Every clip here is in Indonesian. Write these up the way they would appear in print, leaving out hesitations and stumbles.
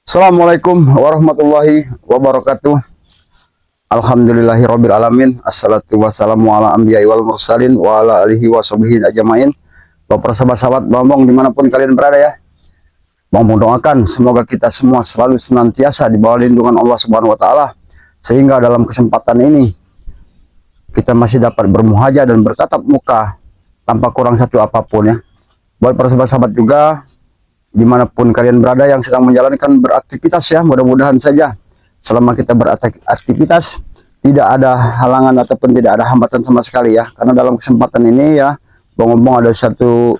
Assalamualaikum warahmatullahi wabarakatuh. Alhamdulillahirabbil alamin. Assalatu wassalamu ala anbiya'i wal mursalin wa ala alihi washabihi ajmain. Bapak sahabat-sahabat Bang dimanapun kalian berada ya. Bang doakan semoga kita semua selalu senantiasa di bawah lindungan Allah Subhanahu wa taala, sehingga dalam kesempatan ini kita masih dapat bermuhajah dan bertatap muka tanpa kurang satu apapun ya. Buat para sahabat-sahabat juga dimanapun kalian berada yang sedang menjalankan beraktivitas ya, mudah-mudahan saja selama kita beraktivitas tidak ada halangan ataupun tidak ada hambatan sama sekali ya. Karena dalam kesempatan ini ya, ngomong ada satu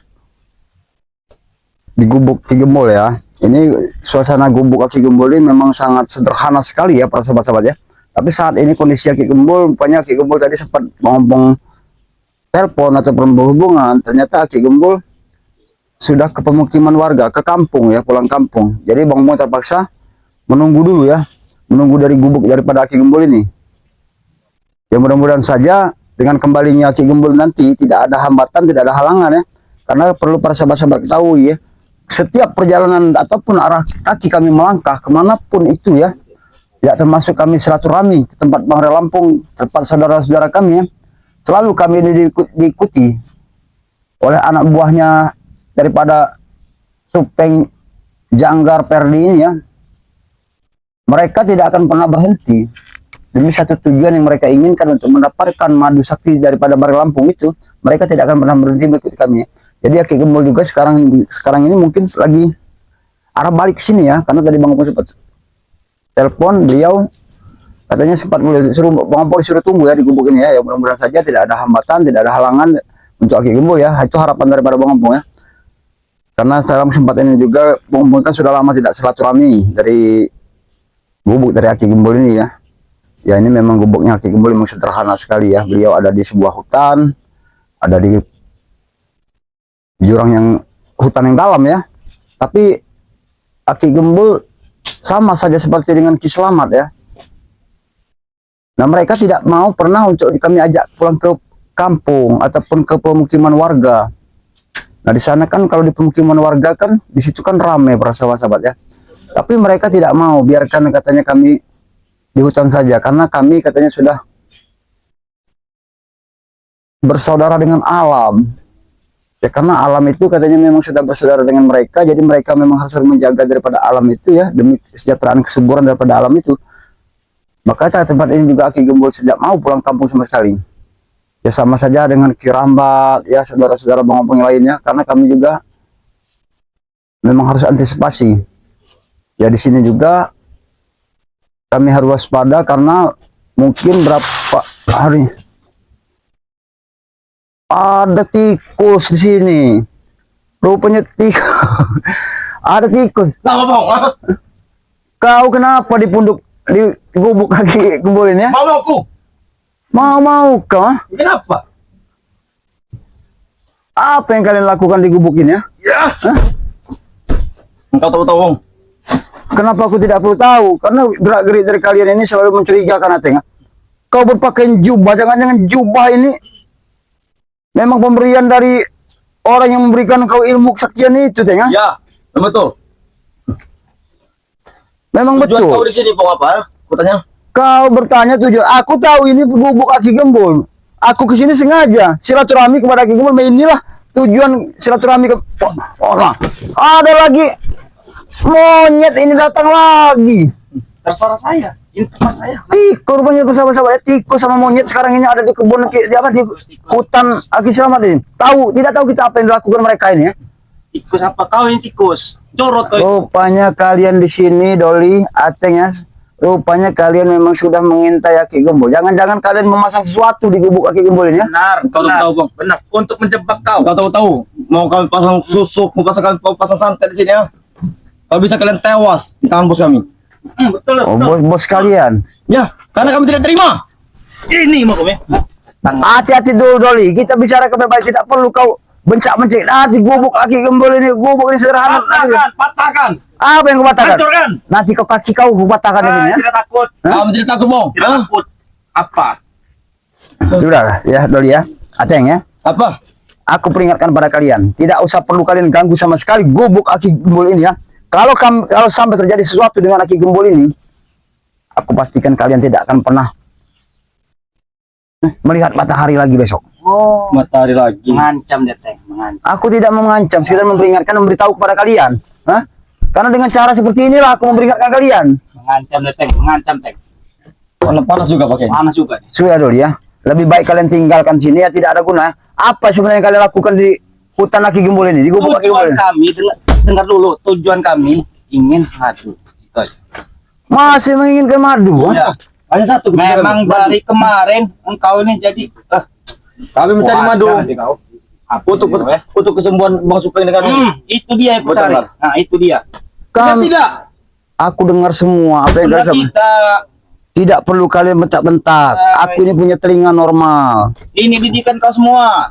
di Gubuk Ki Gembul ya. Ini suasana Gubuk Ki Gembul ini memang sangat sederhana sekali ya para sahabat-sahabat ya. Tapi saat ini kondisi Ki Gembul, rupanya Ki Gembul tadi sempat ngomong telepon ataupun berhubungan, ternyata Ki Gembul sudah ke pemukiman warga, ke kampung ya, pulang kampung. Jadi Bang Bong terpaksa menunggu dulu ya, menunggu dari gubuk daripada Ki Gembul ini. Ya mudah-mudahan saja dengan kembalinya Ki Gembul nanti tidak ada hambatan, tidak ada halangan ya. Karena perlu para sahabat-sahabat ketahui ya, setiap perjalanan ataupun arah kaki kami melangkah kemanapun itu ya, tidak termasuk kami silaturahmi ke tempat Bang Lampung, tempat saudara-saudara kami ya, selalu kami diikuti oleh anak buahnya daripada Supeng Janggar Perdi ini ya. Mereka tidak akan pernah berhenti demi satu tujuan yang mereka inginkan untuk mendapatkan madu sakti daripada Bang Lampung itu. Mereka tidak akan pernah berhenti mengikuti kami ya. Jadi Ki Gembul juga sekarang ini mungkin lagi arah balik sini ya, karena tadi Bang Opung sempat telepon beliau, katanya sempat suruh Bang Opung disuruh tunggu ya di gubuk ini ya. Ya mudah-mudahan saja tidak ada hambatan, tidak ada halangan untuk Ki Gembul ya. Itu harapan daripada Bang Opung ya. Karena dalam kesempatan ini juga Bang Opung kan sudah lama tidak silaturahmi dari gubuk dari Ki Gembul ini ya. Ya ini memang gubuknya Ki Gembul memang sederhana sekali ya. Beliau ada di sebuah hutan, ada di jurang hutan yang dalam ya. Tapi Ki Gembul sama saja seperti dengan Ki Slamet ya. Nah mereka tidak mau pernah untuk kami ajak pulang ke kampung ataupun ke pemukiman warga. Nah di sana kan kalau di pemukiman warga kan di situ kan ramai para sahabat-sahabat ya. Tapi mereka tidak mau, biarkan katanya kami di hutan saja, karena kami katanya sudah bersaudara dengan alam. Ya karena alam itu katanya memang sudah bersaudara dengan mereka, jadi mereka memang harus menjaga daripada alam itu ya, demi kesejahteraan kesuburan daripada alam itu. Maka tempat ini juga Ki Gembul tidak mau pulang kampung sama sekali. Ya sama saja dengan Ki Rambat ya, saudara-saudara Bang Opung lainnya, karena kami juga memang harus antisipasi. Ya di sini juga kami harus waspada karena mungkin berapa hari ada tikus di sini. Rupanya tikus. Ada tikus. Kau kenapa di punduk di gubuk Ki Gembul ini ya? Mau aku. Mau kau? Kenapa? Apa yang kalian lakukan di gubuk ini ya? Ya. Engkau tahu-tahu, Bang. Kenapa aku tidak perlu tahu? Karena gerak-gerik dari kalian ini selalu mencurigakan hati. Kau berpakaian jubah, jangan-jangan jubah ini memang pemberian dari orang yang memberikan kau ilmu kesaktian itu, tengah? Ya, betul. Memang Tujuan betul. kau di sini, Bang, apa? Aku tanya. Kau bertanya tujuan. Aku tahu ini gubuk Ki Gembul. Aku kesini sengaja silaturahmi kepada Ki Gembul. Inilah tujuan silaturahmi ke orang. Ada lagi monyet ini datang lagi. Terserah saya. Ini tempat saya. Tikus rupanya sahabat-sahabat, tikus sama monyet sekarang ini ada di kebun di hutan Ki Slamet ini. Tidak tahu kita apa yang dilakukan mereka ini ya. Tikus apa kau ini tikus? Corot kau. Rupanya kalian di sini Doli, Ateng ya. Rupanya kalian memang sudah mengintai Ki Gembul. Jangan-jangan kalian memasang sesuatu di gubuk Ki Gembul ini ya. Benar, kau tahu, Bang. Benar. Untuk menjebak kau. Kau tahu-tahu. Mau kami pasang susuk, mau kau pasang santet di sini ya. Kau bisa kalian tewas di kampus kami. Betul. Oh, bos kalian. Ya, karena kami tidak terima. Ini mau kami. Hati-hati dulu Doli. Kita bicara kebebasan, tidak perlu kau bencak-bencik. Nanti gubuk Ki Gembul ini, gubuk ini sederhana. Patahkan. Apa yang kau patahkan? Hancurkan. Nanti kaki kau patahkan ini ya. Tidak takut. Kamu tidak takut, Bang? Tidak takut. Apa? Sudah ya Doli ya. Ateng ya. Apa? Aku peringatkan pada kalian, tidak usah perlu kalian ganggu sama sekali gubuk Ki Gembul ini ya. Kalau sampai terjadi sesuatu dengan Aki Gembul ini, aku pastikan kalian tidak akan pernah melihat matahari lagi besok. Oh, Matahari lagi. mengancam dia teh, mengancam. Aku tidak mengancam, sekedar memperingatkan dan memberitahu kepada kalian. Hah? Karena dengan cara seperti inilah aku memperingatkan kalian. Mengancam dia teh, mengancam teh. Panas juga pakai. Panas juga nih. Sudah dulu ya. Lebih baik kalian tinggalkan sini ya, tidak ada guna. Apa sebenarnya yang kalian lakukan di hutan Aki Gembul ini? Di gubuk Aki Gembul Tujuan ini? kami, dengar dulu, tujuan kami ingin madu. Itu aja. Masih menginginkan madu? Ya. Hanya satu. Memang dari kemarin engkau ini jadi kami mencari Wah, madu. jangan dikau. Untuk kesembuhan Bang Supeng dengan Itu dia yang Betul, cari. Bang. Nah, itu dia. Kan, tidak. aku dengar semua apa yang Benar kalian sampaikan. kita Tidak perlu kalian bentak-bentak. Aku ini punya telinga normal. ini didikan kau semua.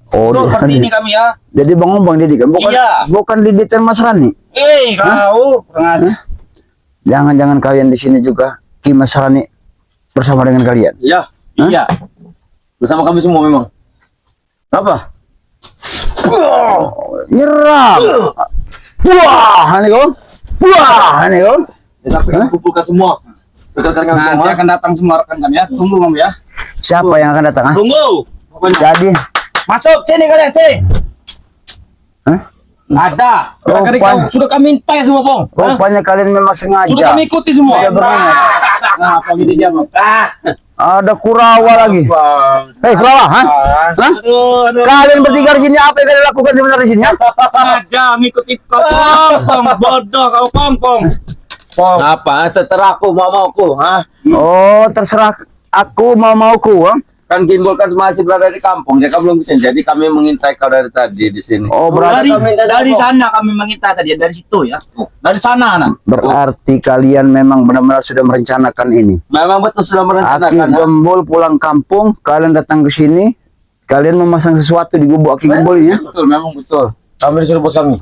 Oh, Seperti ini kami ya. jadi Bang Ombang didikan, bukan Iya. bukan didikan Mas Rani. Kau kurang ajar. Jangan-jangan kalian di sini juga Ki Mas Rani bersama dengan kalian. Iya. Iya. Bersama kami semua memang. Apa? Nyerah. Wah, ini kau. Wah, ini kau. Ya, tapi kami kumpulkan semua. Rekan-rekan kami Nanti semua. akan datang semua rekan kami ya. Tunggu kamu ya. Siapa yang akan datang? Ah? Tunggu. Jadi, Masuk sini kalian sini. hah? Ada. Rekan-rekan Rupanya- kau sudah kami minta ya semua, Bang. Hah? Rupanya kalian memang Sudah sengaja. kami ikuti semua. Saya beringat. Nah, pagi dia bang. Ada Kurawa lagi. Hei, Kurawa, hah? Hah? Aduh. Kalian bertiga di sini apa yang kalian lakukan sebenarnya di sini? Ha? Sengaja ngikutin kau pong bodoh kau pong. Apa? Setelah aku mau-mauku, ha? Oh, terserah aku mau-mauku, ha? Kan Gimbal kan masih berada di kampung, dia kan belum kesini. Jadi kami mengintai kau dari tadi di sini. Oh, berarti Dari sana kami mengintai tadi dari situ ya. Dari sana nah. berarti kalian memang benar-benar sudah merencanakan ini. Memang betul sudah Aki merencanakan. ha? Gembul pulang kampung, kalian datang ke sini, kalian memasang sesuatu di gubuk Aki Gembul ini, ya? Betul, memang betul. Kami disuruh bos kami.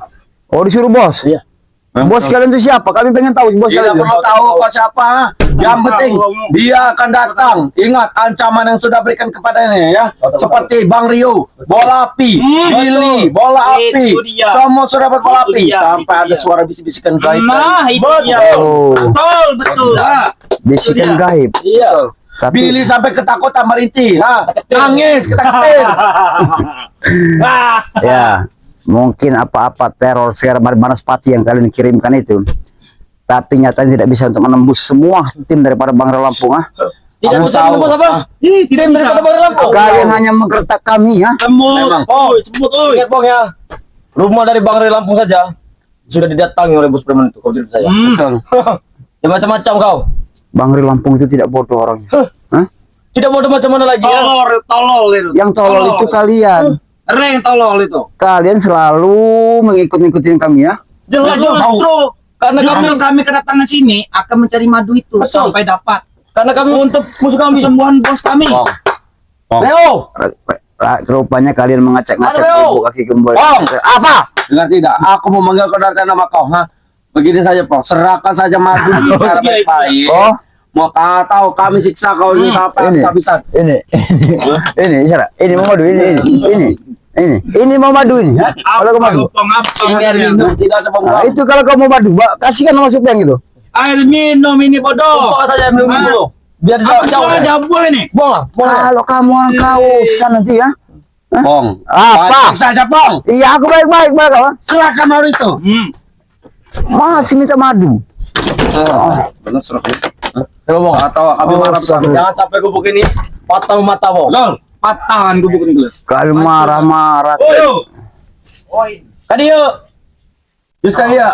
Oh, disuruh bos. Iya. Bos kalian itu siapa? Kami pengen tahu bos Tidak kalian. perlu tahu kau siapa. ha? Yang penting dia akan datang. Ingat ancaman yang sudah berikan kepadanya ya. Seperti Bang Rio, bola api, Billy, bola api. Itu dia. Semua sudah dapat bola Itu api. dia, Sampai itu ada dia. suara bisik-bisikan gaib. Nah, itu dia. Oh, Betul. Ah. bisikan gaib. Iya. Tapi Billy sampai ketakutan merintih, ha? Nangis, ketakutan. ya, mungkin apa-apa teror sekarang Banaspati yang kalian kirimkan itu. Tapi nyatanya tidak bisa untuk menembus semua tim daripada Bang Lampung, ah. Tidak Kamu bisa tahu. menembus apa? Tidak bisa. Kalian hanya menggertak kami, ya. Memang. Sebut oi. Ingat Bang ya, rumah dari Bang Ray Lampung saja sudah didatangi oleh bos preman itu. Kau tidak percaya? Betul. Ya macam-macam kau. Bang Lampung itu tidak bodoh orangnya. Hah? Tidak mau macam mana lagi ya? Tolol itu. Yang tolol itu kalian. Reng tolol itu. Kalian selalu mengikut-ikutin kami, ya. Jelas Justru karena kami kedatangan sini akan mencari madu itu Betul. sampai dapat karena kami untuk musuh kami. kesembuhan bos kami. Leo, Rupanya kalian mengacak-ngacak Halo. gubuk Aki Gembul. Bang. Apa? dengar tidak? Aku mau manggil kau dari nama kau, ha? Begini saja, Pong. Serahkan saja madu secara baik-baik. Oh, Mau kau tahu kami siksa kau ini sampai ini. habis-habisan. ini, Sarah. Ini mau madu, ini mau madu ini. Kalau kau madu. Ini air minum, tidak Nah, sepenggal. itu kalau kau mau madu, kasihkan nama Supeng itu. Air minum ini bodoh. Bawa saja minum dulu. Biar jauh-jauh. Aja buah ini. Buang lah, buang lah. Kalau kamu orang kausan nanti, ya. Pong. Apa? Baik saja, Pong. Iya, aku baik-baik, kau. Serahkan madu itu. Masih minta madu. Benar serah. Coba Bong, atau kami marah besar. seru. Jangan sampai gubuk ini patah mata, Bong. Patahan gubuk ini gelas. Kalau marah-marah. Kadi yuk. Jus kali ya.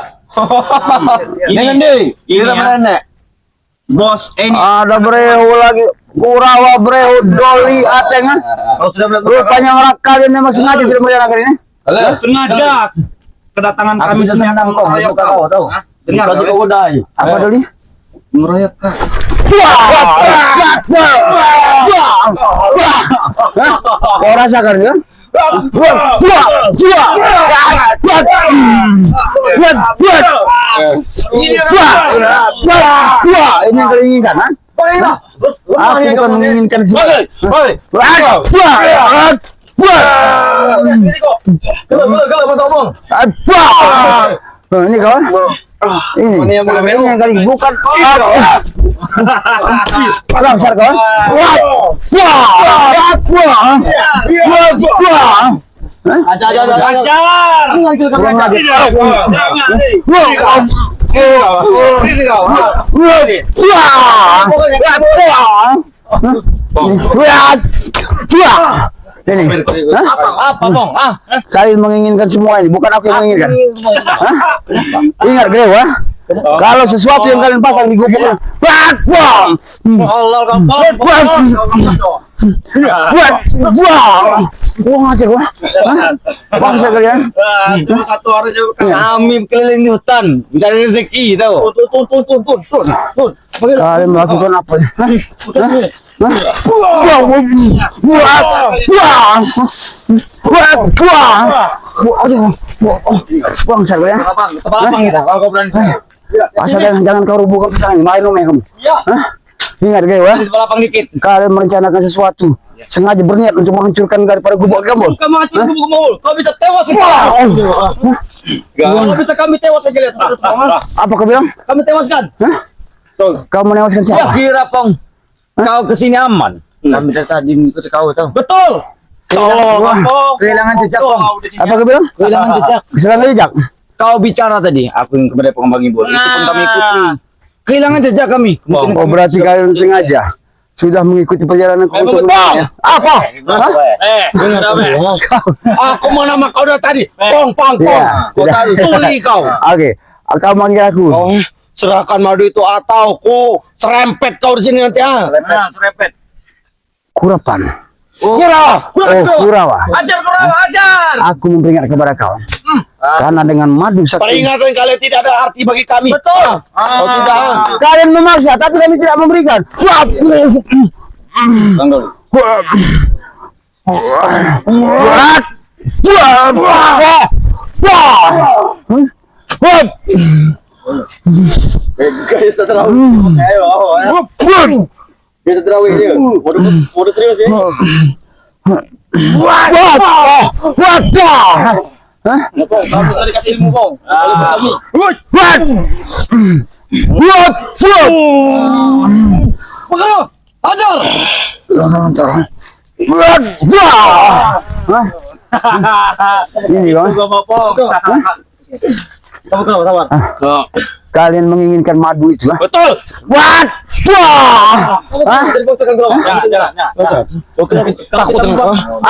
Dengan deh. Ini Ini ya. nenek. Bos ini Ada brehu lagi. Kurawa brehu doli ateng. Ah. Kalau sudah bilang Rupanya orang kalian memang sengaja sudah merencanakan ini. sengaja kedatangan kami bisa sengaja senang, Bong. mengeroyok Bukan kau, tahu. Hah? Dengar kasih kau, kau godai. Apa doli? mengeroyok kah? Kau rasakan ya? Ini yang kalian inginkan, ha? Aku bukan menginginkan Oh, ini kawan. Ini yang kali bukan. Langsar kawan. Ini Apa, Bong? kalian menginginkan semua ini, bukan aku yang menginginkan. Ingat Greo, kalau sesuatu yang kalian pasang di gubuk, Allah, buang aja gua. Bangsa kalian. Satu hari kami keliling di hutan mencari rezeki, tahu? Kalian melakukan apa? Bangsa kalian. Asal jangan kau rubuhkan pisang ini, main kamu. Ingat Greo, kalian merencanakan sesuatu, sengaja berniat untuk menghancurkan daripada gubuk kamu. Kau bisa tewas. Kalau bisa kami tewas saja lihat. Apa kau bilang? Kami tewaskan. Kau menewaskan Ya siapa? kira Pong, kau kesini aman. Kami dari tadi mengikuti kau tahu. Betul. Kehilangan jejak Pong. Apa kau bilang? Kehilangan jejak. Kehilangan jejak. Kau bicara tadi, aku yang kepada pengembang bola. Itu pun kami ikuti. Kehilangan jejak kami. Oh, berarti kalian sengaja sudah mengikuti perjalanan ke untuk apa? Aku mau nama kau dari tadi. Pong. Ya, Kau tadi tuli kau. Oke, kau manggil aku. Kau serahkan madu itu atau ku serempet kau di sini nanti serempet. Kurapan. Kurawa. Ajar Kurawa, ajar. Aku memperingat kepada kau. Karena dengan madu sakti. Peringatan kalian tidak ada arti bagi kami. Betul. Oh tidak. Kalian memaksa, tapi kami tidak memberikan. Gaya setelah. Ayo. Gaya setelah ini. Mode serius ya. Kamu tadi kasih ilmu Bong. Kalau kami. Begitu. Ajar. Ini kan? Sabar. Kalian menginginkan madu itu, Betul. What? Takut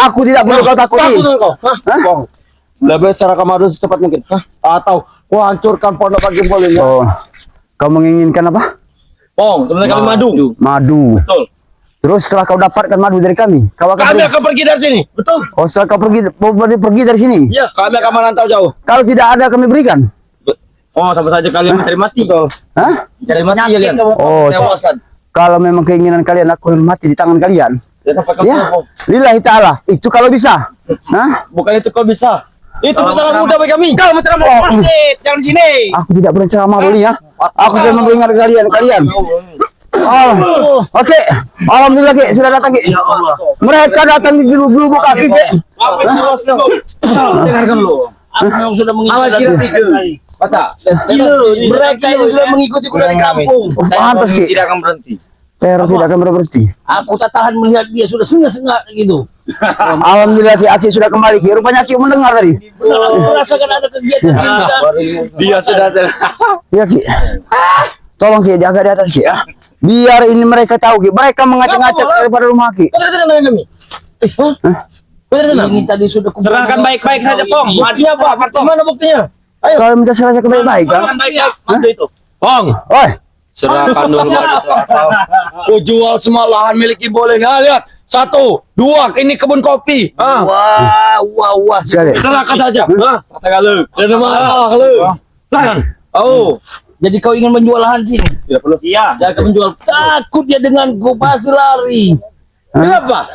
Aku tidak perlu kau takuti. Bong. Lebih cara kamar secepat mungkin. Atau kau hancurkan pondok bagi boleh. Oh, kau menginginkan apa? Bong, sebenarnya kami madu. Madu. Betul. Terus setelah kau dapatkan madu dari kami, kau akan Kami pergi. akan pergi dari sini. Betul. Oh, setelah kau pergi dari sini. Iya, kami akan merantau jauh. Kalau tidak ada kami berikan. Oh, sama saja kalian mencari mati. Betul. Hah? Cari mati ya lihat. Oh, Tewaskan. kalau memang keinginan kalian aku mati di tangan kalian. Ya. Lillahi ta'ala. Itu kalau bisa. Hah? Bukan itu kau bisa. Itu sangat mudah bagi kami. Kau mencari mati. Jangan sini. Aku tidak berencana malu ya. Aku sudah memperingat kalian. Oh, oke. Alhamdulillah, Ki, sudah datang, Ki. Mereka datang di lubuk kaki, Ki. Dengarkan lu. Aku sudah mengikuti. Kata, mereka itu sudah mengikuti dari kampung. Pantas, Ki. Tidak akan berhenti. Teror tidak akan berhenti. Aku tak tahan melihat dia sudah sengah-sengah gitu. Alhamdulillah, Ki, Aki sudah kembali, Ki. Rupanya Aki mendengar tadi. Merasakan ada kegiatan. Dia sudah. Ya, Ki. Tolong, Ki, jaga di atas, Ki, ya. Biar ini mereka tahu, Ki. Mereka mengacak-ngacak daripada rumah, Ki. Kau dari sana kami. Ini tadi sudah serahkan baik-baik saja, Pong. Buktinya apa? Mana buktinya? Ayo. Kalau minta serahkan baik-baik, kan? Serahkan baik-baik. Madu itu. Pong. Oi. Serahkan dulu madu. Ku jual semua lahan milik Ibu boleh. Nah, lihat. 1, 2, ini kebun kopi. Wah. Sekali. Serahkan saja. Katakan lu. Jangan marah lu. Jangan. Oh. Jadi kau ingin menjual lahan sini? Tidak perlu. Iya. Jangan menjual. Takut dia dengan gua pasti lari. Kenapa?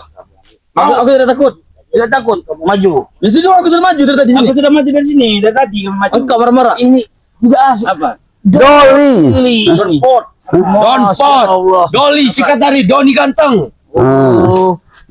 Aku tidak takut. Tidak takut. Maju. Di sini aku sudah maju dari tadi. Aku sudah maju dari sini dari tadi. Engkau marah-marah. Ini tidak asik. Apa? Doli. Don Pot. Doli sikat dari Doni ganteng.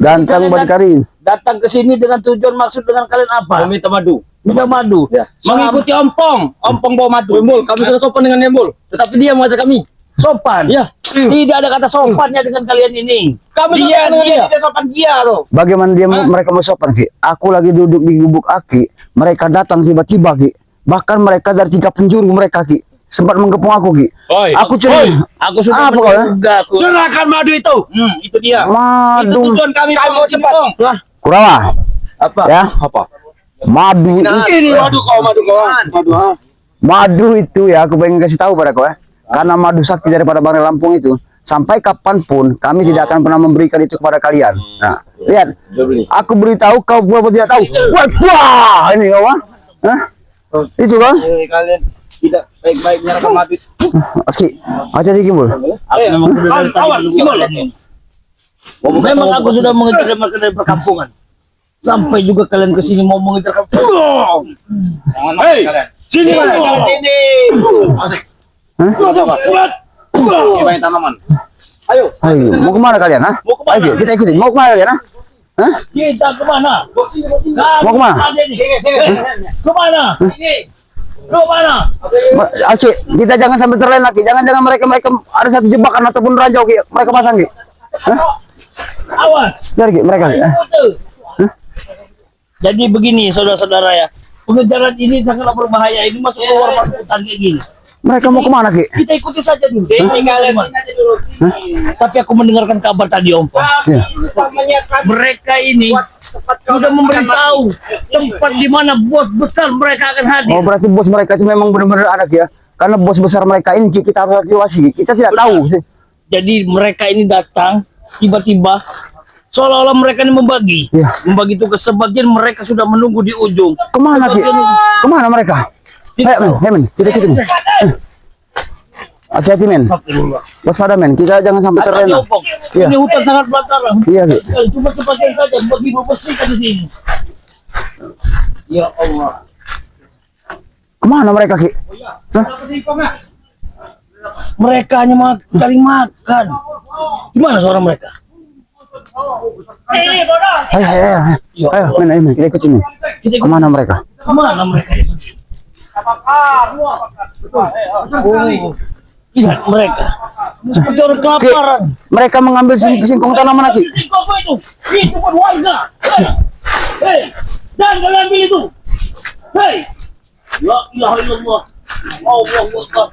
Ganteng Badikarin. Datang ke sini dengan tujuan maksud dengan kalian apa? Meminta madu. Minta madu. Ya. Mengikuti ompong bawa madu. Embul, kami sudah sopan dengan Embul. Tetapi dia mengajak kami. Sopan. Ya. Tidak ada kata sopannya dengan kalian ini. Kami dia tidak sopan dia loh. Bagaimana dia mereka mau sopan Ki? Aku lagi duduk di gubuk Aki, mereka datang tiba-tiba Ki. Bahkan mereka dari 3 penjuru mereka Ki. Sempat menggepung aku Ki. Oi. Aku cuma Aku sudah apa kau ya? menduga. Serahkan madu itu. Itu dia. Itu Madu. tujuan kami mau cepat. Kurawa. Apa? Ya. Apa? Madu. Ini madu kau. Madu ha. Madu itu ya aku pengen kasih tahu pada kau ya. Karena madu sakti daripada Bang Lampung itu. Sampai kapanpun kami tidak akan pernah memberikan itu kepada kalian. Nah, lihat. Aku beritahu kau buat tidak tahu. Wah, ini kau Hah? Itu kan? Kalian tidak baik-baik menyerahkan madu. Aski, aja sih Kimbul. Aku memang sudah dari tadi Awas, menunggu gimana? kalian ini. Memang aku sudah mengejar mereka dari perkampungan. Sampai juga kalian ke sini mau mengejar kampung. Hei, sini kalian. Sini. Banyak tanaman. Ayo. Ayo, mau kemana kalian? Hah? Mau kemana? Ayo, kita ikutin. Mau kemana kalian? Hah? Kita kemana? Mau kemana? Kemana? Kemana? Oke, kita jangan sampai terlena Ki. Jangan mereka ada satu jebakan ataupun ranjau Ki. Mereka pasang Ki. Awas. Biar Ki, mereka Ki. Jadi begini saudara-saudara ya. Pengejaran ini sangatlah berbahaya. Ini masuk ke luar hutan kayak gini. Mereka mau kemana Ki? Kita ikuti saja dulu. Kalian aja dulu. Tapi aku mendengarkan kabar tadi Om. Ya. Mereka ini sudah memberitahu tempat di mana bos besar mereka akan hadir. Oh, berarti bos mereka itu memang benar-benar ada Ki ya. Karena bos besar mereka ini Ki, kita harus evaluasi Ki. Kita tidak tahu sih. Jadi mereka ini datang tiba-tiba seolah-olah mereka ini membagi. Ya. Membagi tugas sebagian mereka sudah menunggu di ujung. Kemana Ki? Kemana mereka? Ayo men, kita ikutin. Hati-hati men. Waspada men, kita jangan sampai Hati-hati, terlena. Opong. Iya. Ini hutan sangat belantara. Iya Ki. Cuma sebagian saja bagi bersihkan di sini. Ya Allah. Kemana mereka Ki? Hah? Mereka hanya cari makan. Gimana suara mereka? Ayo men, kita ikutin men. Kemana mereka? Kemana mereka? Oh, lihat mereka. Seperti orang Ki, kelaparan. mereka mengambil singkong tanaman Ki. Singkong itu. Itu buat warga. Hei, jangan kalian ambil itu. Hei, la ilaha illallah. Allah Akbar.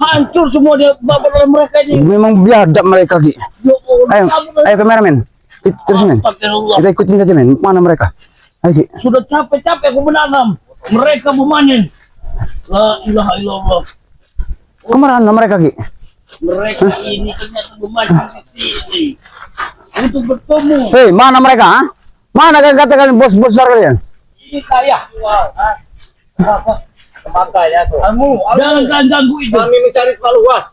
Hancur semua dia babat oleh mereka ini. Memang biadab mereka Ki. Ya Allah, Ayo kameramen. Terus men. Astagfirullah. Kita ikutin saja men. Mana mereka? Ayo Ki. Sudah capek-capek aku menanam. Mereka memanen. La ilaha illallah. Kemana mereka Ki? Mereka ini ternyata memanen di sini untuk bertemu. Hei, mana mereka? Ha? Mana kan katakan bos-bos besar kalian? Ini kaya. Makanya tuh. Jangan kalian ganggu itu. Kami mencari tempat luas.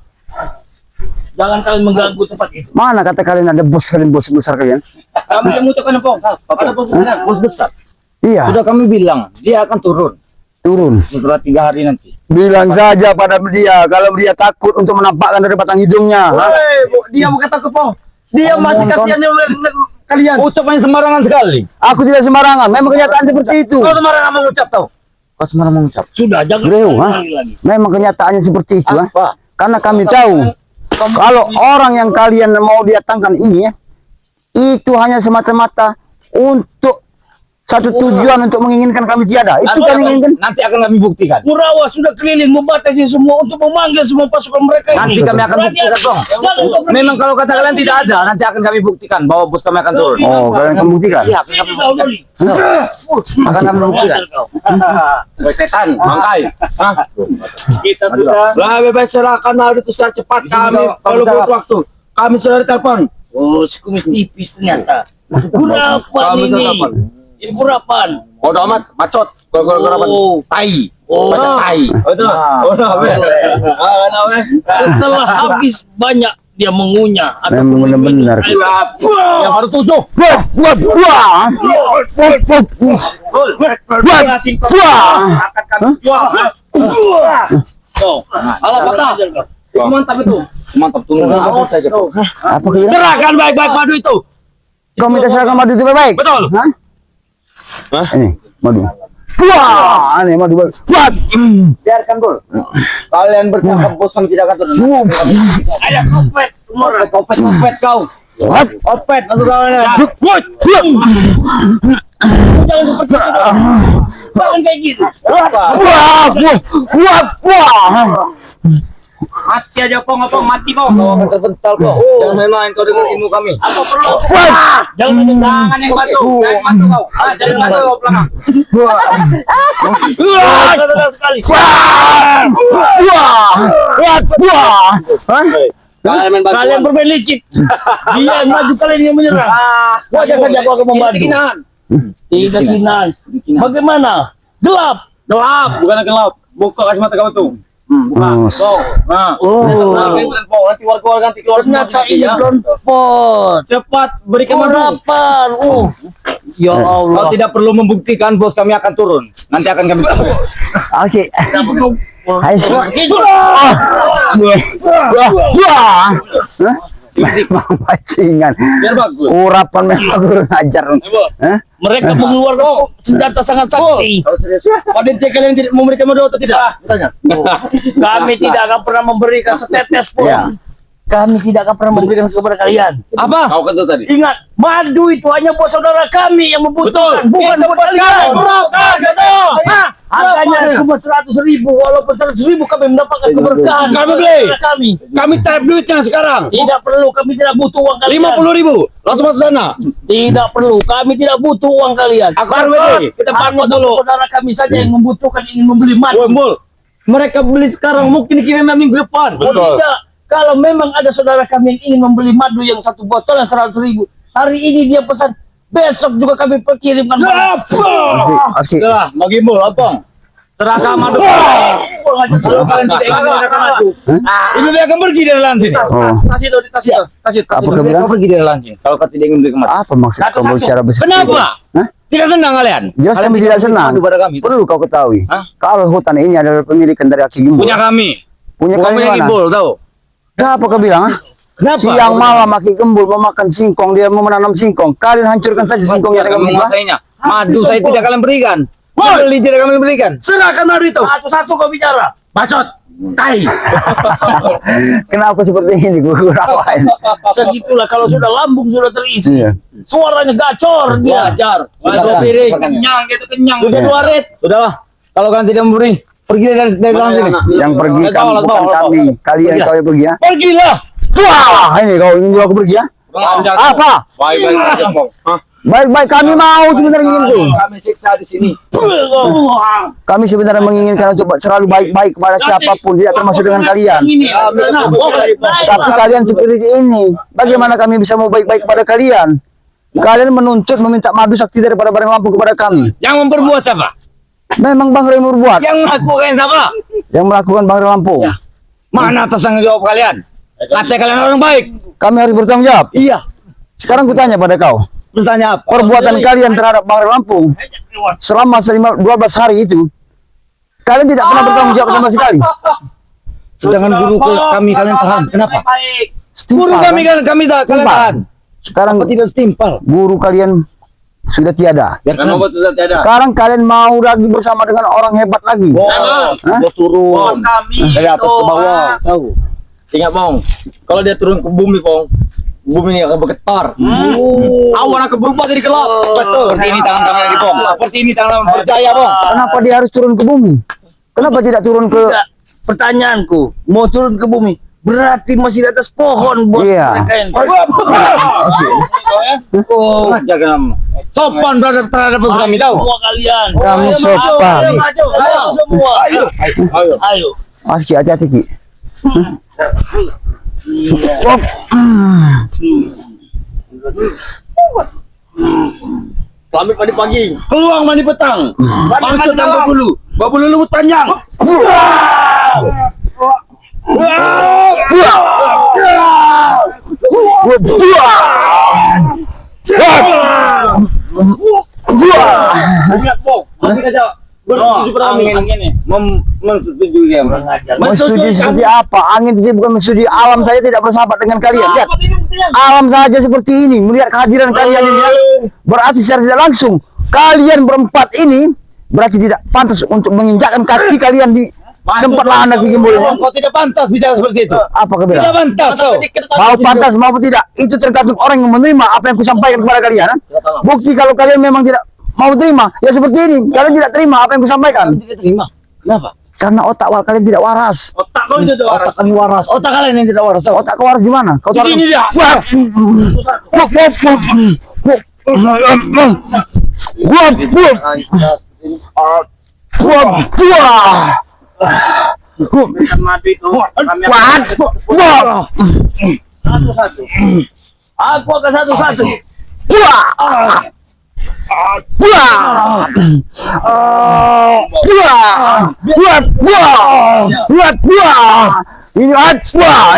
Jangan kalian mengganggu tempat itu. Mana kata kalian ada bos kalian, bos besar kalian? Kami yang mengucapkan apa? Ada bos besar. Bos besar. Iya, Sudah kami bilang dia akan turun turun. setelah 3 hari nanti. Bilang saja pada dia kalau dia takut untuk menampakkan dari batang hidungnya. Ha? Dia bukan takut po. Dia masih Nonton. kasihan kalian. Ucapannya sembarangan sekali. Aku tidak sembarangan. Memang kenyataan seperti itu. Kau sembarangan mengucap tau. Kau sembarangan mengucap. Sudah, jangan Greu, ha? kali lagi. Memang kenyataannya seperti itu. Ha? Apa? Karena kami tahu kalau orang yang kalian mau datangkan ini ya, itu hanya semata-mata untuk satu tujuan untuk menginginkan kami tiada. Itu kami inginkan. Nanti akan kami buktikan. Kurawa sudah keliling membatasi semua untuk memanggil semua pasukan mereka Nanti ini. kami akan Berarti buktikan dong. jangan kau berhenti. Memang kalau kata kalian tidak ada, nanti akan kami buktikan bahwa bos kami akan turun. Oh, kalian akan buktikan. Iya, akan kami Ini kau buktikan. dulu. Akan kami buktikan. Wajar kau. Woi setan, bangkai. Hah? Kita sudah. Lah bebas serahkan mau itu secara cepat kami kalau butuh waktu. Kami sudah telepon. Oh, si kumis tipis ternyata. Kurapan Kami sudah ini. telepon. Ini kurapan. Bodoh amat, bacot. Gara-gara Oh. tai. Oh. Bacot tai. Setelah habis banyak dia mengunyah atau Memang benar-benar. Yang baru 7. Wah, wah, wah. Wah. Akan kami jual. Oh, Alah patah. Mantap itu. Mantap tunggu. Apa kalian? Serahkan baik-baik madu itu. Kau minta seragam madu itu baik? Betul. Hah? Hah? Ini madu. Wah, ini madu. Wah. Biarkan Bol. Kalian bercakap bos kami tidak akan turun. Ayo kopet, kopet kau. Kopet atau kawannya. Jangan seperti itu. Jangan kayak gitu. Wah. Mati aja kong, apa mati kong. Kau terpental kau. Jangan main-main kau dengan ilmu kami. Apa perlu? Jangan Jangan yang batu, jangan batu kau. Jangan batu kau pelangak. sekali. Kalian main batu. Kalian bermain licik. Dia yang maju, kalian yang menyerang. Wajar saja aku akan membantu. Tidak kinan. Bagaimana? Gelap. Gelap, bukan gelap. Buka kacamata kau tuh. Buka. Kau. Nah. Oh. Nanti keluar ganti keluar. Ternyata ini blonpot. Cepat berikan madu. Harapan. Ya Kau Allah. tidak perlu membuktikan bos kami akan turun. Nanti akan kami turun. Oke. Hai. Memang bajingan. Biar bagus. Urapan memang kurang ajar. Hah? Mereka mengeluarkan senjata sangat sakti. Panitia kalian tidak memberikan madu atau tidak? Tanya. Kami tidak akan pernah memberikan setetes pun. Ya. Kami tidak akan pernah memberikan kepada kalian. Apa? Kau kata tadi. Ingat, madu itu hanya buat saudara kami yang membutuhkan, bukan buat kalian. Harganya cuma 100.000, walaupun 100.000 kami mendapatkan keberkahan. Kami beli. Kami Kami type duitnya sekarang. tidak perlu, kami tidak butuh uang kalian. 50.000. Langsung masuk sana. Tidak perlu, kami tidak butuh uang kalian. Aku RWD. Kita pantau dulu. Saudara kami saja yang membutuhkan, ingin membeli madu. Wembul. Mereka beli sekarang, mungkin kirimnya minggu depan. Oh, tidak. Kalau memang ada saudara kami yang ingin membeli madu yang satu botol yang 100.000, hari ini dia pesan, besok juga kami kirimkan. Aski. Sudah, mau gimbal, abang. Serahkan madu. Kalau kalian tidak ingin menggunakan madu, ini dia akan pergi dari lantai. Oh. Tas itu, tas itu, tas itu. Apa kau bilang? Kau pergi dari lantai. Kalau kau tidak ingin menggunakan madu. Apa maksud kamu bicara besar? Kenapa? Hah? Tidak senang kalian? Jelas kami tidak senang. Madu pada kami. Perlu kau ketahui. Hah? Kalau hutan ini adalah pemilikan dari Aki Gimbul. Punya kami. Punya Bukan kami punya mana? gimbal, tahu? Dah apa kau bilang? Kenapa? Siang malam Aki Gembul memakan singkong, dia mau menanam singkong. Kalian hancurkan saja singkongnya dengan bunga. Madu saya tidak kalian berikan. Beli tidak kami berikan. Serahkan madu itu. Satu-satu kau bicara. Bacot. Tai. Kenapa seperti ini? Gue rawain. Segitulah kalau sudah lambung sudah terisi. Iya. Suaranya gacor dia. Wajar. Masuk piring. Kenyang gitu kenyang. Sudah dua rit. Sudahlah. Kalau kalian tidak memberi, pergi dari dalam sini. Yang pergi kamu bukan kami. Kalian kau yang pergi ya. Pergilah. Wah, ini kau ingin juga aku pergi ya? Apa? Baik-baik saja, Bang. Hah? Baik-baik kami mau sebenarnya ingin tuh. Kami siksa di sini. Kami sebenarnya menginginkan untuk selalu baik-baik kepada siapapun, tidak termasuk dengan kalian. Tapi kalian seperti ini, bagaimana kami bisa mau baik-baik kepada kalian? Kalian menuntut meminta madu sakti daripada barang lampu kepada kami. Yang memperbuat siapa? Memang Bang Remo berbuat. Yang melakukan siapa? Yang melakukan Bang Lampung. Ya. Mana atas tanggung jawab kalian? Katanya kalian orang baik. Kami harus bertanggung jawab. Iya. Sekarang kutanya pada kau, Bertanya apa? perbuatan kalian terhadap Bang Lampung selama 12 hari itu, kalian tidak pernah bertanggung jawab sama sekali. Sedangkan guru kami kalian tahan. Kenapa? Setimpal, Guru kami kan? kan kami tak kalian Setimpal. tahan. Sekarang Apa tidak setimpal? guru kalian sudah tiada. Biarkan obat sudah tiada. Sekarang kalian mau lagi bersama dengan orang hebat lagi. Bos, Hah? bos turun. Bos kami dari atas itu, ke bawah. Pak. Tahu? Ingat, Bong. Kalau dia turun ke bumi, Bong. Bumi ini akan bergetar. Awan akan berubah jadi gelap. Betul. Seperti ini tangan kami lagi, Bong. Seperti ini tangan percaya, Bong. Kenapa dia harus turun ke bumi? Kenapa tidak turun ke... Tidak. Pertanyaanku, mau turun ke bumi, berarti masih di atas pohon, bos. Iya. Mereka yang- Oh, jaga nama. Sopan terhadap bos kami, tahu? Semua kalian. Kami Ayo, sopan. Ayo, maju. Ayo, semua. Ayo. Ayo. Ayo. Aski, hati-hati Ki. Iya. Wop. Kami mandi pagi, peluang mandi petang. Bangsa dan berbulu, berbulu lembut panjang. Ingat, Bong. Kami saja bersetuju pada kami. Mensetujui ya. Menyetujui seperti apa? Angin itu bukan menyetujui. Alam saya tidak bersahabat dengan kalian. Lihat. alam saja seperti ini melihat kehadiran kalian ini ya, berarti secara tidak langsung kalian berempat ini berarti tidak pantas untuk menginjakkan kaki kalian di tempat lahan Ki Gembul ini. Kau tidak pantas bicara seperti itu. Apa kau Tidak bilang? pantas kau. Mau pantas maupun tidak itu tergantung orang yang menerima apa yang kusampaikan kepada kalian. Bukti kalau kalian memang tidak mau terima ya seperti ini, kalian tidak terima apa yang kusampaikan Tidak terima. Kenapa? karena otak kalian tidak waras. Otak kau itu tuh. Otak kami waras. Otak kalian yang tidak waras. Otak kau waras di mana? Kau taruh Ini dia. Mati itu. Satu-satu. Aku akan satu-satu.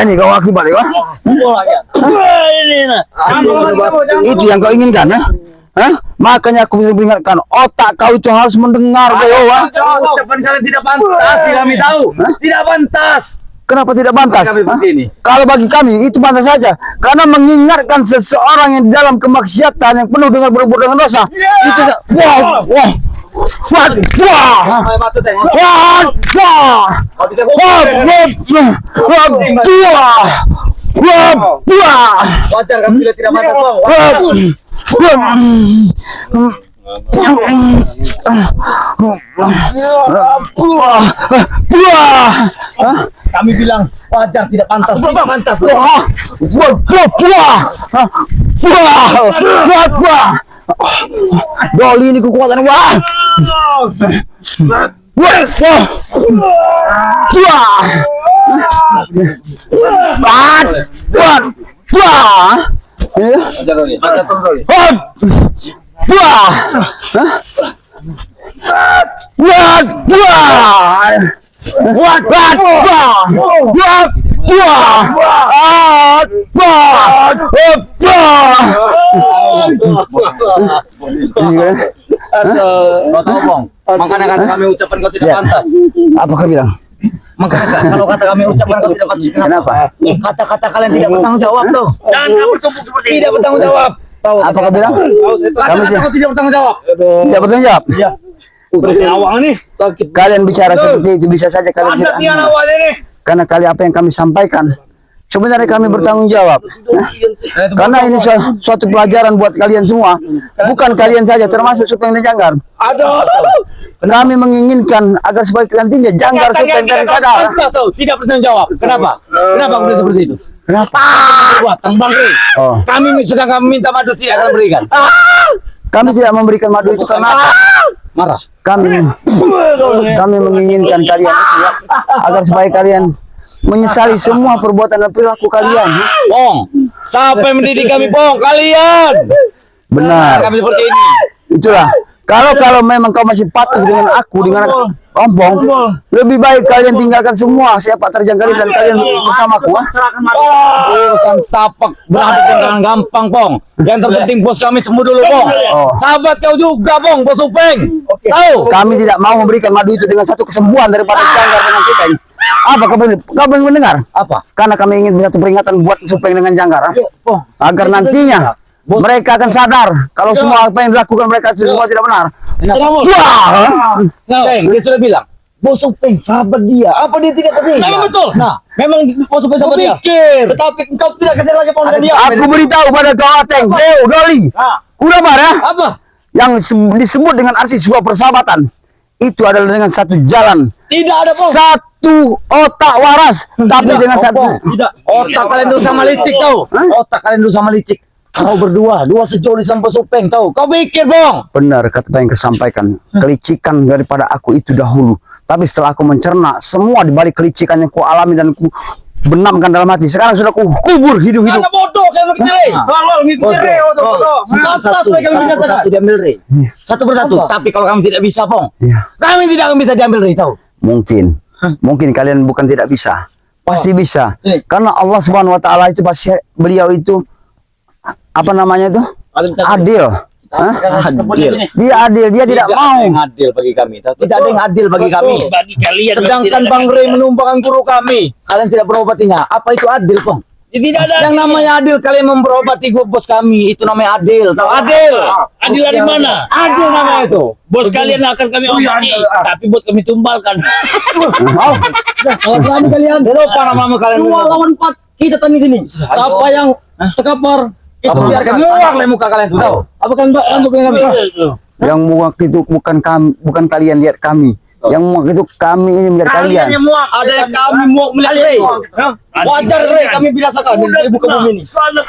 Ini kau akibat ya? Ini nah. Itu yang kau inginkan, ya? Hah? Makanya aku bisa peringatkan, otak kau itu harus mendengar, Dewa. Ucapan kalian tidak pantas. Kami tahu. Hah? Tidak pantas. Kenapa tidak pantas? Kami Hah? begini. Kalau bagi kami itu pantas saja, karena mengingatkan seseorang yang di dalam kemaksiatan yang penuh dengan berbuat dengan dosa. Itu wah, wah, wah, wah. Wajar kami bila tidak pantas. Kami bilang wajar tidak pantas. Tidak pantas. Doli ini kekuatan wah. Kau tahu bang? Makanya kata kami ucapan kau tidak pantas. Apa kau bilang? Makanya kalau kata kami ucapan kau tidak pantas. Kenapa? Kata-kata kalian tidak bertanggung jawab tuh. Jangan kau bertumpuk seperti ini. Tidak bertanggung jawab. Tahu? Apa kau bilang? Kata-kata kau tidak bertanggung jawab. Tidak bertanggung jawab. Berarti awang nih. Kalian bicara seperti itu bisa saja kalian Ada tiang tidak. awal ini. Karena kali apa yang kami sampaikan sebenarnya kami bertanggung jawab. Nah, karena ini suatu pelajaran buat kalian semua, bukan kalian saja termasuk Supeng dan Janggar. Aduh. Kami menginginkan agar supaya kalian tinggal Janggar, Supeng dan Sadar. Pantas tahu, tidak bertanggung jawab. Kenapa? Kenapa kau seperti itu? Kenapa? Buat Bang Rey. Oh, Kami sedang kami minta madu tidak akan berikan. kami tidak memberikan madu itu karena apa? Marah. Kami menginginkan kalian itu ya, agar supaya kalian menyesali semua perbuatan dan perilaku kalian. Bong, siapa yang mendidik kami, Bong? Kalian. Benar. Kami seperti ini. Itulah. Kalau memang kau masih patuh dengan aku dengan ompong, lebih baik kalian tinggalkan semua siapa terjang kalian dan kalian bersamaku. Urusan tapak berhati dengan gampang, Bong. Yang terpenting bos kami sembuh dulu, Bong. Oh. Sahabat kau juga, Bong, bos Upeng. Tahu? Kami tidak mau memberikan madu itu dengan satu kesembuhan daripada Janggar dengan Supeng. Apa kau belum mendengar? Apa? Karena kami ingin satu peringatan buat Supeng dengan Janggar, Bong. agar nantinya mereka akan sadar kalau semua apa yang dilakukan mereka semua tidak benar. Wah, Peng, dia sudah bilang. Bos Upeng, sahabat dia. Apa dia tidak kasih? Memang betul. Nah, memang bos Upeng sahabat dia. Pikir. Tetapi engkau tidak kasih lagi Bong dan dia. aku beritahu pada kau Ateng, Deo, Doli, kuda ya, Apa? yang disebut dengan arti sebuah persahabatan itu adalah dengan satu jalan, Tidak ada, Bong. satu otak waras, tapi dengan satu. Tidak. Otak kalian dulu sama licik tahu. Otak kalian dulu sama licik. Kau berdua, dua sejoli sama Bos Upeng tahu. Kau pikir, Bong. Benar kata yang kesampaikan, kelicikan daripada aku itu dahulu. Tapi setelah aku mencerna semua di balik kelicikan yang ku alami dan ku benamkan dalam hati, sekarang sudah ku kubur hidup-hidup. Anak bodoh saya begitu Rey. Lalu ngikutin Rey bodoh. Pantas mereka membinasakan. Satu diambil, Rey. Satu persatu. Tapi kalau kami tidak bisa, Bong. Iya. Kami tidak akan bisa diambil, Rey, tahu. Mungkin kalian bukan tidak bisa, pasti bisa. Karena Allah Subhanahu Wa Taala itu pasti beliau itu apa namanya itu adil. Hah? Adil. Dia adil, dia tidak mau. ada yang adil bagi kami. Tahu? Tidak ada yang adil bagi kami. Bagi kalian Sedangkan Bang Rey menumpangkan guru kami. Kalian tidak berobatinya. Apa itu adil, Bong? Tidak ada. Yang namanya adil kalian memperobati bos kami, itu namanya adil. Tahu adil? Adil dari mana? Adil namanya itu. Bos kalian akan kami obati, tapi buat kami tumbalkan. Mau? Kalau berani kalian, lupa nama kalian. 2 lawan 4 kita tanding sini. Siapa yang terkapar? Itu biarkan muak lah muka kalian tuh. Tahu? Apa kalian untuk kami? Yang muak itu bukan kami, bukan kalian lihat kami. Yang muak itu kami ini melihat kalian. Ada yang kami muak melihat Rey. Wajar Rey, kami birasakan dari buka bumi ini.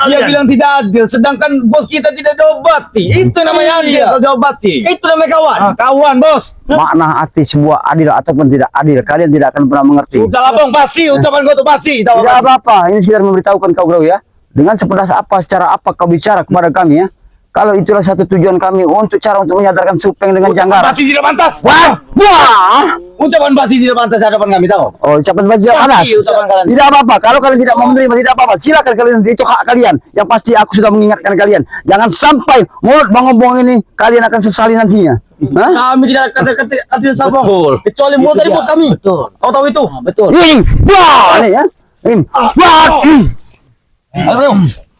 Dia bilang tidak adil, sedangkan bos kita tidak diobati. Itu namanya adil, kalau diobati. Itu namanya kawan. Kawan bos. Makna arti sebuah adil ataupun tidak adil, kalian tidak akan pernah mengerti. Udah lah bang, pasti ucapan gua tuh pasti. Tahu Tidak apa-apa, ini sekedar memberitahukan kau bro ya. Dengan sepedas apa, secara apa kau bicara kepada kami ya. Kalau itulah satu tujuan kami untuk menyadarkan Supeng dengan Janggar. Pasti tidak pantas. Wah, wah. Ucapan pasti tidak pantas hadapan kami tahu. Oh, ucapan baju panas. ucapan kalian. Tidak apa-apa. Kalau kalian tidak mau menerima, tidak apa-apa. Silakan kalian, itu hak kalian. Yang pasti aku sudah mengingatkan kalian. Jangan sampai mulut bang ini kalian akan sesali nantinya. Hah? Kami tidak kata sabong. Betul. Kecuali mulut dari Itu bos dia. kami. Betul. Kau tahu itu? Betul. Ini, wah, ini ya. Ini, wah, Ayo,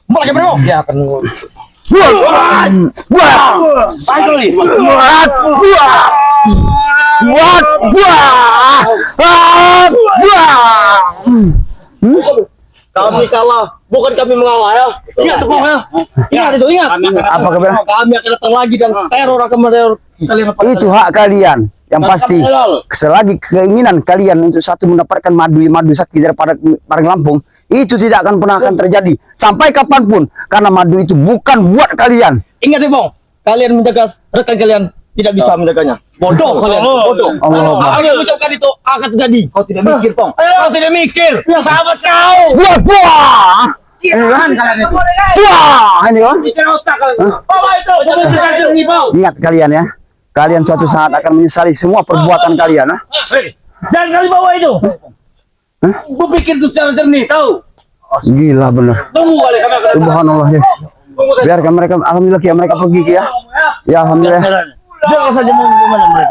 mulai ke bro. Dia akan wah, wah, Kami kalah, bukan kami mengalah ya. Ingat tuh bang ya. Ingat itu ingat. Apa kabar? Kami akan datang lagi dan teror akan meneror kalian. Itu hak kalian. Yang pasti, selagi keinginan kalian untuk satu mendapatkan madu sakti daripada Parang Lampung, itu tidak akan pernah akan terjadi sampai kapanpun, karena madu itu bukan buat kalian. Ingat ya bang, kalian menjaga rekan kalian tidak bisa menjaganya. Bodoh kalian, bodoh. Allah. Apa yang ucapkan itu akan terjadi. Kau tidak mikir bang. Kau tidak mikir. Sahabat kau. Wah, wah, Kalian itu. wah, ini kan? Mikir otak kalian. Apa itu? Ingat kalian ya, kalian suatu saat akan menyesali semua perbuatan kalian. jangan kali bawa itu. Gue pikir itu secara jernih, tahu? Gila bener. Tunggu kali kami akan. Subhanallah ya. Tunggu saja. Biarkan mereka, alhamdulillah ya mereka pergi ya. Ya alhamdulillah. Jangan saja mau kemana mereka.